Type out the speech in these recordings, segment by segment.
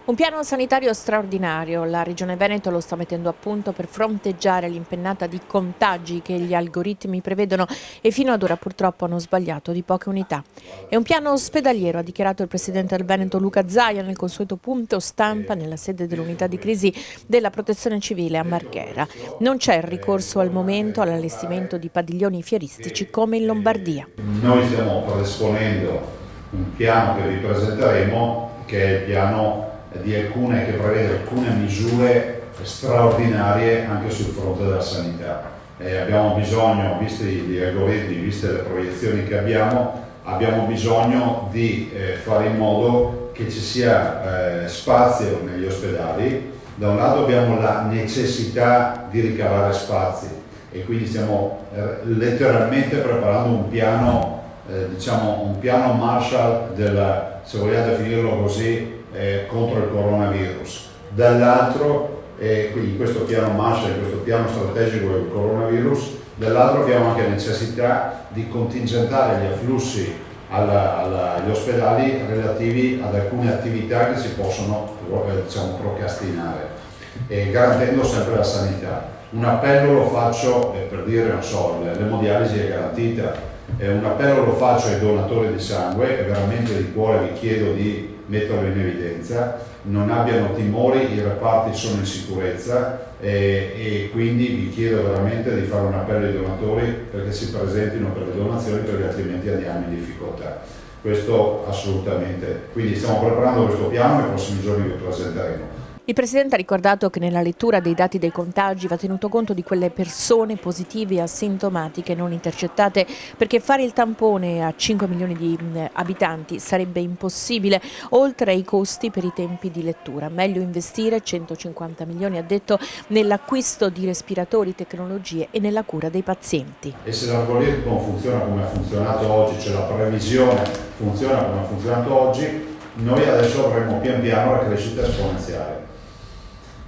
Un piano sanitario straordinario, la Regione Veneto lo sta mettendo a punto per fronteggiare l'impennata di contagi che gli algoritmi prevedono e fino ad ora purtroppo hanno sbagliato di poche unità. È un piano ospedaliero, ha dichiarato il Presidente del Veneto Luca Zaia nel consueto punto stampa nella sede dell'unità di crisi della Protezione Civile a Marghera. Non c'è il ricorso al momento all'allestimento di padiglioni fieristici come in Lombardia. Noi stiamo predisponendo un piano che vi presenteremo, che è il piano che prevede alcune misure straordinarie anche sul fronte della sanità. Abbiamo bisogno, visti gli algoritmi, viste le proiezioni che abbiamo bisogno di fare in modo che ci sia spazio negli ospedali. Da un lato abbiamo la necessità di ricavare spazi e quindi stiamo letteralmente preparando un piano, un piano Marshall se vogliate finirlo così, contro il coronavirus. Dall'altro, quindi in questo piano Marshall, in questo piano strategico del coronavirus, dall'altro abbiamo anche necessità di contingentare gli afflussi agli ospedali relativi ad alcune attività che si possono procrastinare, garantendo sempre la sanità. Un appello lo faccio per dire, non so, l'emodialisi è garantita, un appello lo faccio ai donatori di sangue e veramente di cuore vi chiedo di metterlo in evidenza, non abbiano timori, i reparti sono in sicurezza e quindi vi chiedo veramente di fare un appello ai donatori perché si presentino per le donazioni, perché altrimenti andiamo in difficoltà. Questo assolutamente. Quindi stiamo preparando questo piano e nei prossimi giorni vi presenteremo. Il Presidente ha ricordato che nella lettura dei dati dei contagi va tenuto conto di quelle persone positive e asintomatiche non intercettate, perché fare il tampone a 5 milioni di abitanti sarebbe impossibile, oltre ai costi per i tempi di lettura. Meglio investire 150 milioni, ha detto, nell'acquisto di respiratori, tecnologie e nella cura dei pazienti. E se l'algoritmo funziona come ha funzionato oggi, cioè la previsione funziona come ha funzionato oggi, noi adesso avremo pian piano la crescita esponenziale.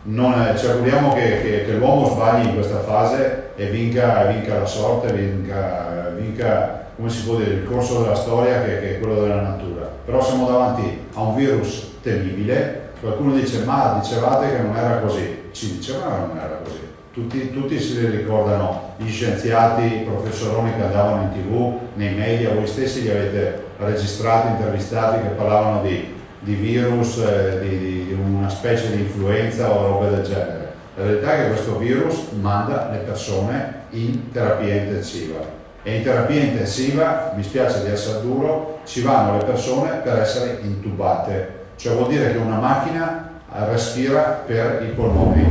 Ci auguriamo che l'uomo sbagli in questa fase e vinca la sorte, vinca, come si può dire, il corso della storia che è quello della natura. Però siamo davanti a un virus temibile, qualcuno dice ma dicevate che non era così, ci dicevano che non era così. Tutti si ricordano gli scienziati, i professoroni che andavano in TV, nei media, voi stessi li avete registrati, intervistati, che parlavano di virus, di una specie di influenza o robe del genere. La verità è che questo virus manda le persone in terapia intensiva e in terapia intensiva, mi spiace di essere duro, ci vanno le persone per essere intubate, cioè vuol dire che una macchina respira per i polmoni,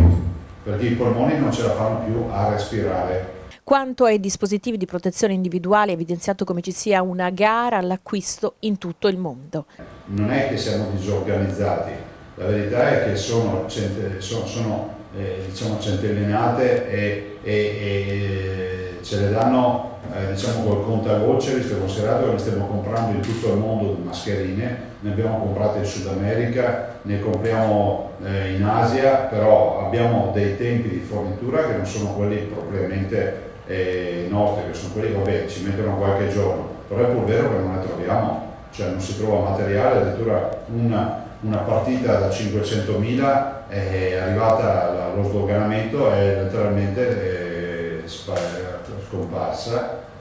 perché i polmoni non ce la fanno più a respirare. Quanto ai dispositivi di protezione individuale, ha evidenziato come ci sia una gara all'acquisto in tutto il mondo. Non è che siamo disorganizzati, la verità è che sono centellinate e ce le danno col contagocce, visto e considerato che ne stiamo comprando in tutto il mondo mascherine, ne abbiamo comprate in Sud America, ne compriamo in Asia, però abbiamo dei tempi di fornitura che non sono quelli propriamente nostri, che sono quelli che ci mettono qualche giorno, però è pur vero che non ne troviamo, cioè non si trova materiale, addirittura una partita da 500.000 è arrivata allo sdoganamento, è letteralmente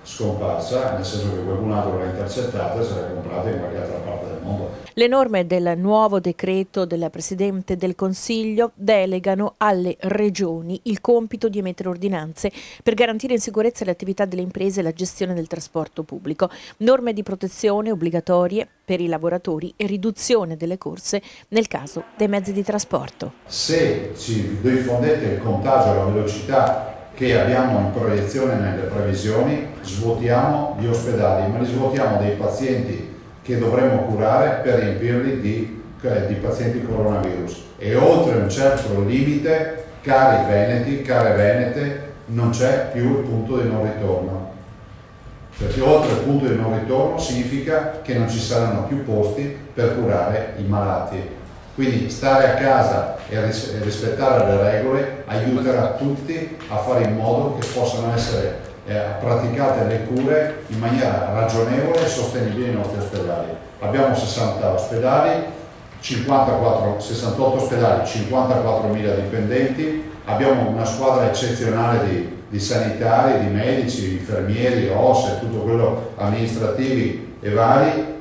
scomparsa, nel senso che qualcun altro l'ha intercettata e se l'ha comprata in qualche altra parte del mondo. Le norme del nuovo decreto del Presidente del Consiglio delegano alle regioni il compito di emettere ordinanze per garantire in sicurezza le attività delle imprese e la gestione del trasporto pubblico. Norme di protezione obbligatorie per i lavoratori e riduzione delle corse nel caso dei mezzi di trasporto. Se ci diffondete il contagio alla velocità che abbiamo in proiezione nelle previsioni, svuotiamo gli ospedali, ma li svuotiamo dei pazienti che dovremmo curare per riempirli di pazienti coronavirus. E oltre un certo limite, cari veneti, care venete, non c'è più il punto di non ritorno. Perché oltre il punto di non ritorno significa che non ci saranno più posti per curare i malati. Quindi stare a casa e rispettare le regole aiuterà tutti a fare in modo che possano essere praticate le cure in maniera ragionevole e sostenibile nei nostri ospedali. Abbiamo 60 ospedali, 68 ospedali, 54.000 dipendenti, abbiamo una squadra eccezionale di sanitari, di medici, di infermieri, OS e tutto quello amministrativi e vari.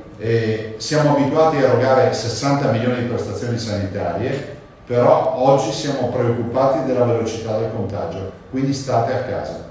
Siamo abituati a erogare 60 milioni di prestazioni sanitarie, però oggi siamo preoccupati della velocità del contagio, quindi state a casa.